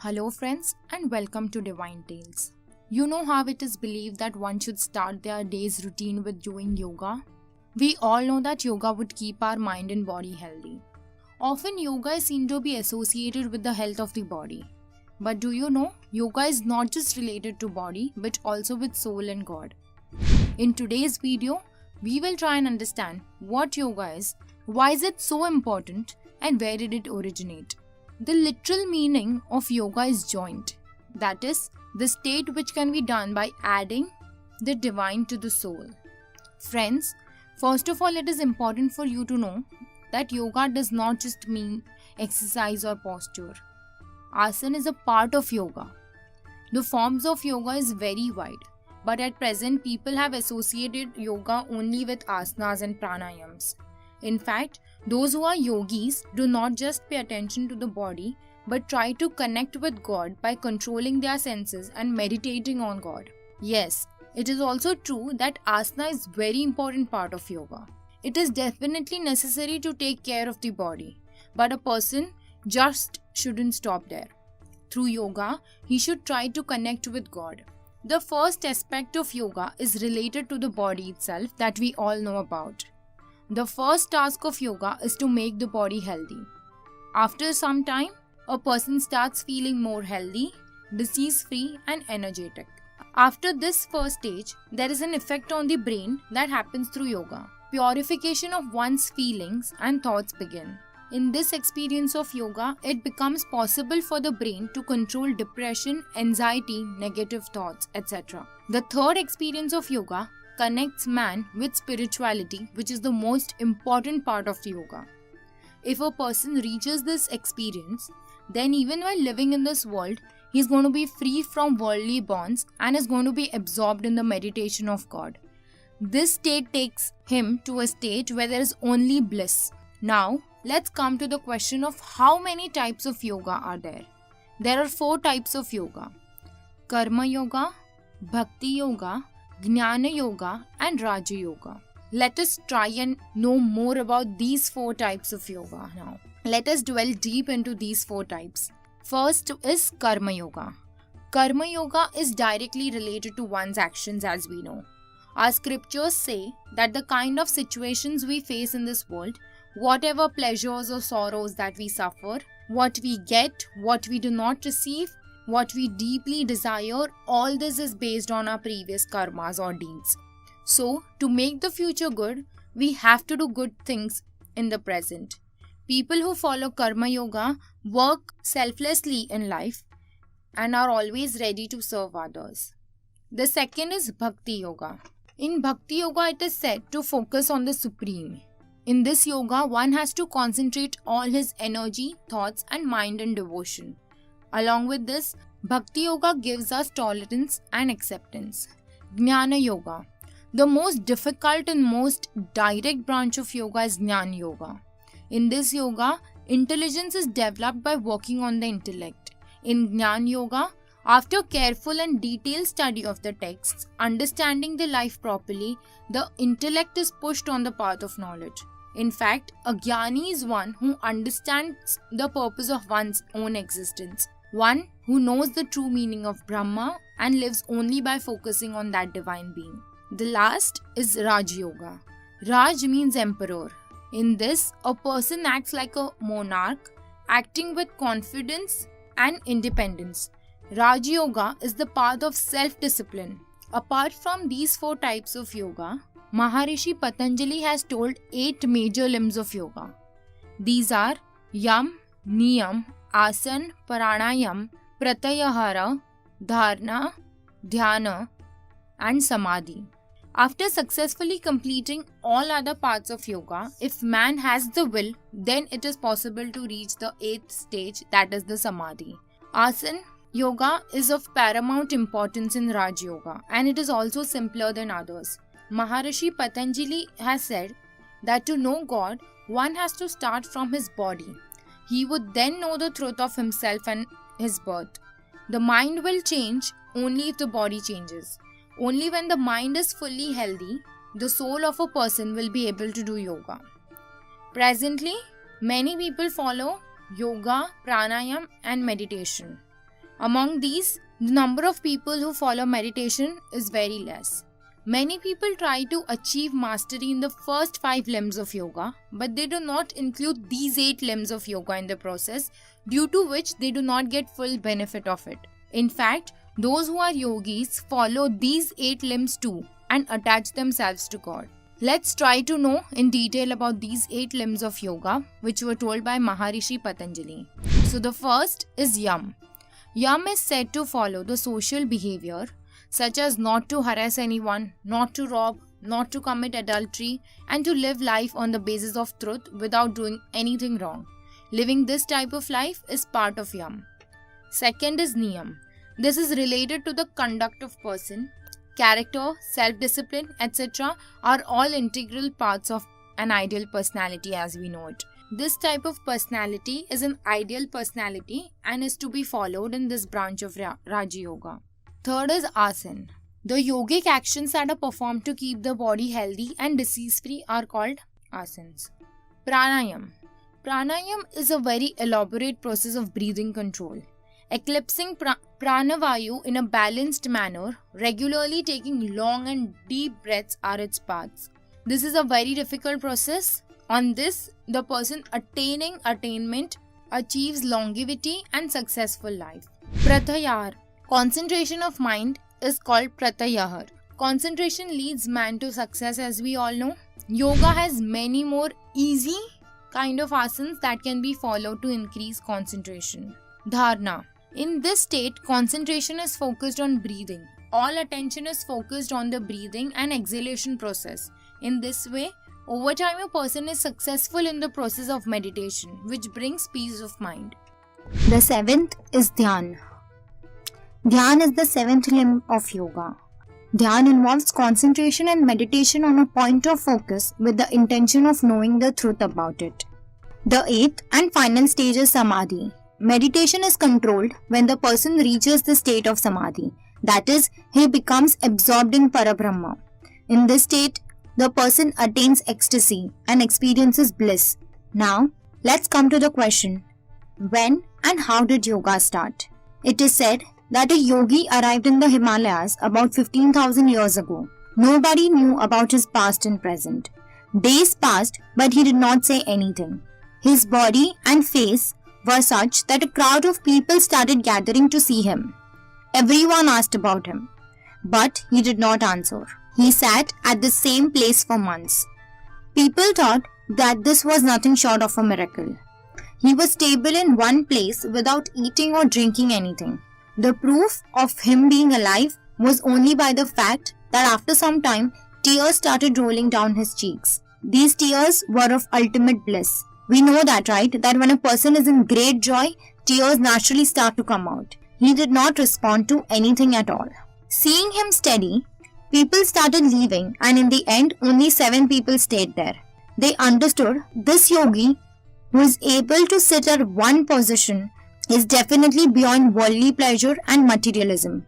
Hello friends and welcome to Divine Tales. You know how it is believed that one should start their day's routine with doing yoga? We all know that yoga would keep our mind and body healthy. Often yoga is seen to be associated with the health of the body. But do you know, yoga is not just related to body but also with soul and God. In today's video, we will try and understand what yoga is, why is it so important, and where did it originate. The literal meaning of yoga is joint, that is, the state which can be done by adding the divine to the soul. Friends, first of all, it is important for you to know that yoga does not just mean exercise or posture. Asana is a part of yoga. The forms of yoga is very wide, but at present people have associated yoga only with asanas and pranayams. In fact, those who are yogis do not just pay attention to the body but try to connect with God by controlling their senses and meditating on God. Yes, it is also true that asana is very important part of yoga. It is definitely necessary to take care of the body, but a person just shouldn't stop there. Through yoga, he should try to connect with God. The first aspect of yoga is related to the body itself that we all know about. The first task of yoga is to make the body healthy. After some time, a person starts feeling more healthy, disease-free and energetic. After this first stage, there is an effect on the brain that happens through yoga. Purification of one's feelings and thoughts begin. In this experience of yoga, it becomes possible for the brain to control depression, anxiety, negative thoughts, etc. The third experience of yoga connects man with spirituality, which is the most important part of yoga. If a person reaches this experience, then even while living in this world, he is going to be free from worldly bonds and is going to be absorbed in the meditation of God. This state takes him to a stage where there is only bliss. Now, let's come to the question of how many types of yoga are there. There are 4 types of yoga: Karma Yoga, Bhakti Yoga, Jnana Yoga and Raja Yoga. Let us try and know more about these 4 types of yoga now. Let us dwell deep into these 4 types. First is Karma Yoga. Karma Yoga is directly related to one's actions, as we know. Our scriptures say that the kind of situations we face in this world, whatever pleasures or sorrows that we suffer, what we get, what we do not receive, what we deeply desire, all this is based on our previous karmas or deeds. So, to make the future good, we have to do good things in the present. People who follow Karma Yoga work selflessly in life and are always ready to serve others. The second is Bhakti Yoga. In Bhakti Yoga, it is said to focus on the Supreme. In this yoga, one has to concentrate all his energy, thoughts and mind in devotion. Along with this, Bhakti Yoga gives us tolerance and acceptance. Jnana Yoga. The most difficult and most direct branch of yoga is Jnana Yoga. In this yoga, intelligence is developed by working on the intellect. In Jnana Yoga, after careful and detailed study of the texts, understanding the life properly, the intellect is pushed on the path of knowledge. In fact, a jnani is one who understands the purpose of one's own existence. One who knows the true meaning of Brahma and lives only by focusing on that divine being. The last is Raj Yoga. Raj means emperor. In this, a person acts like a monarch, acting with confidence and independence. Raj Yoga is the path of self-discipline. Apart from these 4 types of yoga, Maharishi Patanjali has told 8 major limbs of yoga. These are Yam, Niyam, Asan, Pranayam, Pratyahara, Dharana, Dhyana and Samadhi. After successfully completing all other parts of yoga, if man has the will, then it is possible to reach the 8th stage, that is the Samadhi. Asan Yoga is of paramount importance in Raj Yoga and it is also simpler than others. Maharishi Patanjali has said that to know God, one has to start from his body. He would then know the truth of himself and his birth. The mind will change only if the body changes. Only when the mind is fully healthy, the soul of a person will be able to do yoga. Presently, many people follow yoga, pranayam and meditation. Among these, the number of people who follow meditation is very less. Many people try to achieve mastery in the first 5 limbs of yoga, but they do not include these 8 limbs of yoga in the process, due to which they do not get full benefit of it. In fact, those who are yogis follow these 8 limbs too and attach themselves to God. Let's try to know in detail about these 8 limbs of yoga, which were told by Maharishi Patanjali. So the first is Yam. Yam is said to follow the social behavior such as not to harass anyone, not to rob, not to commit adultery, and to live life on the basis of truth without doing anything wrong. Living this type of life is part of Yam. Second is Niyam. This is related to the conduct of person. Character, self-discipline, etc. are all integral parts of an ideal personality as we know it. This type of personality is an ideal personality and is to be followed in this branch of Raja Yoga. Third is Asana. The yogic actions that are performed to keep the body healthy and disease-free are called asanas. Pranayam. Pranayam is a very elaborate process of breathing control. Eclipsing pranavayu in a balanced manner, regularly taking long and deep breaths are its paths. This is a very difficult process. On this, the person attaining attainment achieves longevity and successful life. Pratyahar. Concentration of mind is called pratyahar. Concentration leads man to success as we all know. Yoga has many more easy kind of asanas that can be followed to increase concentration. Dharana. In this state, concentration is focused on breathing. All attention is focused on the breathing and exhalation process. In this way, over time a person is successful in the process of meditation, which brings peace of mind. The 7th is Dhyan. Dhyan is the 7th limb of yoga. Dhyan involves concentration and meditation on a point of focus with the intention of knowing the truth about it. The 8th and final stage is Samadhi. Meditation is controlled when the person reaches the state of Samadhi. That is, he becomes absorbed in Parabrahma. In this state, the person attains ecstasy and experiences bliss. Now, let's come to the question, when and how did yoga start? It is said that a yogi arrived in the Himalayas about 15,000 years ago. Nobody knew about his past and present. Days passed, but he did not say anything. His body and face were such that a crowd of people started gathering to see him. Everyone asked about him, but he did not answer. He sat at the same place for months. People thought that this was nothing short of a miracle. He was stable in one place without eating or drinking anything. The proof of him being alive was only by the fact that after some time, tears started rolling down his cheeks. These tears were of ultimate bliss. We know that, right? That when a person is in great joy, tears naturally start to come out. He did not respond to anything at all. Seeing him steady, people started leaving, and in the end, only 7 people stayed there. They understood this yogi, who is able to sit at one position, is definitely beyond worldly pleasure and materialism.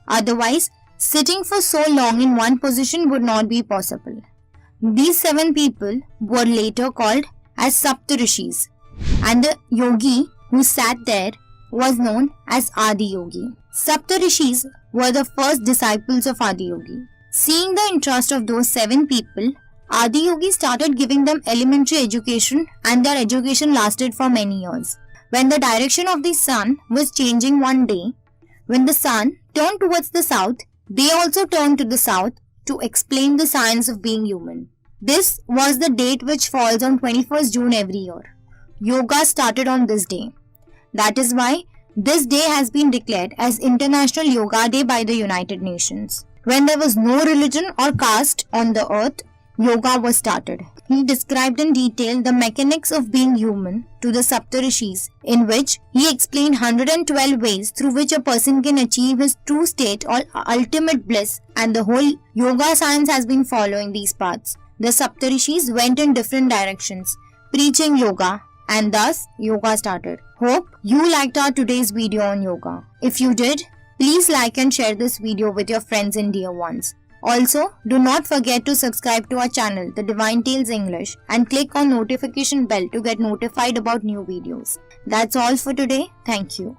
Otherwise, sitting for so long in one position would not be possible. These 7 people were later called as Saptarishis, and the yogi who sat there was known as Adi Yogi. Saptarishis were the first disciples of Adi Yogi. Seeing the interest of those 7 people, Adi Yogi started giving them elementary education, and their education lasted for many years. When the direction of the sun was changing one day, when the sun turned towards the south, they also turned to the south to explain the science of being human. This was the date which falls on 21st June every year. Yoga started on this day. That is why this day has been declared as International Yoga Day by the United Nations. When there was no religion or caste on the earth, yoga was started. He described in detail the mechanics of being human to the Saptarishis, in which he explained 112 ways through which a person can achieve his true state or ultimate bliss, and the whole yoga science has been following these paths. The Saptarishis went in different directions, preaching yoga, and thus yoga started. Hope you liked our today's video on yoga. If you did, please like and share this video with your friends and dear ones. Also, do not forget to subscribe to our channel, The Divine Tales English, and click on notification bell to get notified about new videos. That's all for today. Thank you.